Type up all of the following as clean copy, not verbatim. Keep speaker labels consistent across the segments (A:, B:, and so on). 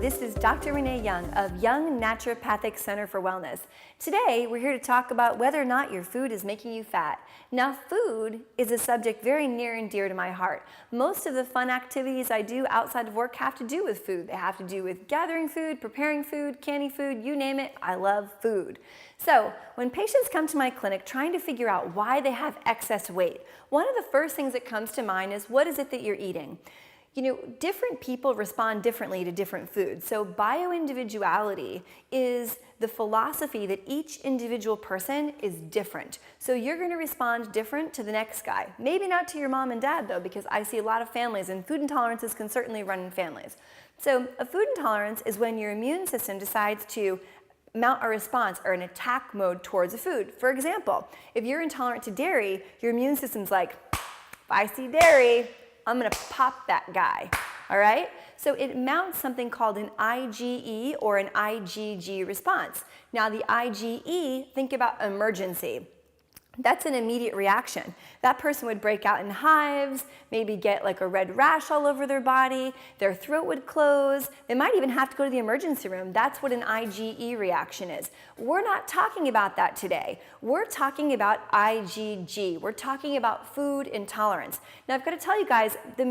A: this is Dr. Renee Young of Young Naturopathic Center for Wellness. Today, we're here to talk about whether or not your food is making you fat. Now, food is a subject very near and dear to my heart. Most of the fun activities I do outside of work have to do with food. They have to do with gathering food, preparing food, canning food, you name it, I love food. So, when patients come to my clinic trying to figure out why they have excess weight, one of the first things that comes to mind is, what is it that you're eating? You know, different people respond differently to different foods. So bioindividuality is the philosophy that each individual person is different. So you're going to respond different to the next guy. Maybe not to your mom and dad though, because I see a lot of families, and food intolerances can certainly run in families. So a food intolerance is when your immune system decides to mount a response or an attack mode towards a food. For example, if you're intolerant to dairy, your immune system's like, if I see dairy, I'm gonna pop that guy, all right? So it mounts something called an IgE or an IgG response. Now the IgE, think about emergency. That's an immediate reaction. That person would break out in hives, maybe get like a red rash all over their body, their throat would close, they might even have to go to the emergency room. That's what an IgE reaction is. We're not talking about that today. We're talking about IgG. We're talking about food intolerance. Now I've got to tell you guys, my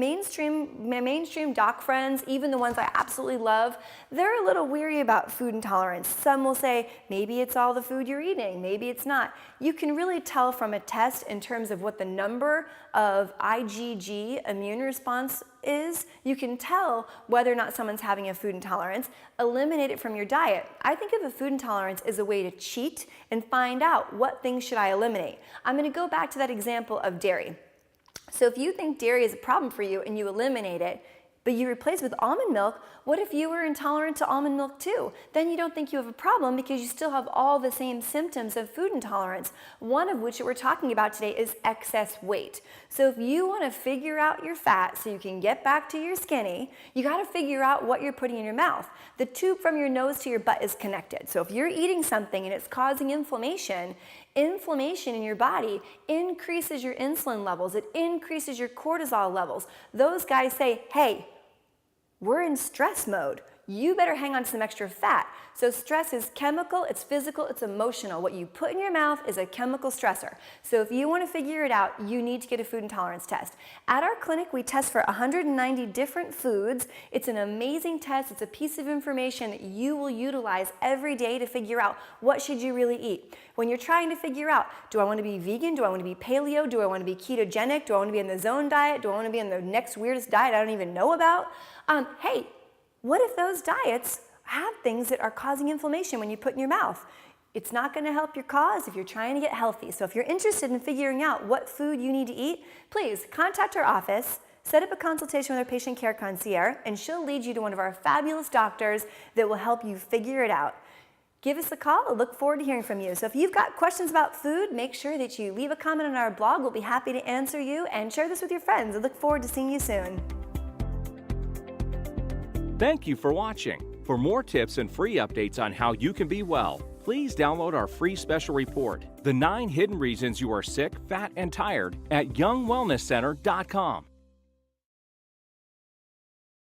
A: mainstream doc friends, even the ones I absolutely love, they're a little weary about food intolerance. Some will say, maybe it's all the food you're eating, maybe it's not. You can really tell from a test in terms of what the number of IgG immune response is. You can tell whether or not someone's having a food intolerance. Eliminate it from your diet. I think of a food intolerance as a way to cheat and find out what things should I eliminate. I'm going to go back to that example of dairy. So if you think dairy is a problem for you and you eliminate it, but you replace it with almond milk, what if you were intolerant to almond milk too? Then you don't think you have a problem because you still have all the same symptoms of food intolerance, one of which that we're talking about today is excess weight. So if you want to figure out your fat so you can get back to your skinny, you got to figure out what you're putting in your mouth. The tube from your nose to your butt is connected. So if you're eating something and it's causing inflammation in your body increases your insulin levels, it increases your cortisol levels. Those guys say, hey, we're in stress mode. You better hang on to some extra fat. So stress is chemical, it's physical, it's emotional. What you put in your mouth is a chemical stressor. So if you want to figure it out, you need to get a food intolerance test. At our clinic, we test for 190 different foods. It's an amazing test. It's a piece of information that you will utilize every day to figure out what should you really eat. When you're trying to figure out, do I want to be vegan? Do I want to be paleo? Do I want to be ketogenic? Do I want to be in the zone diet? Do I want to be in the next weirdest diet I don't even know about? Hey, what if those diets have things that are causing inflammation when you put in your mouth? It's not going to help your cause if you're trying to get healthy. So if you're interested in figuring out what food you need to eat, please contact our office, set up a consultation with our patient care concierge, and she'll lead you to one of our fabulous doctors that will help you figure it out. Give us a call. I look forward to hearing from you. So if you've got questions about food, make sure that you leave a comment on our blog. We'll be happy to answer you, and share this with your friends. I look forward to seeing you soon.
B: Thank you for watching. For more tips and free updates on how you can be well, please download our free special report, The 9 Hidden Reasons You Are Sick, Fat, and Tired, at youngwellnesscenter.com.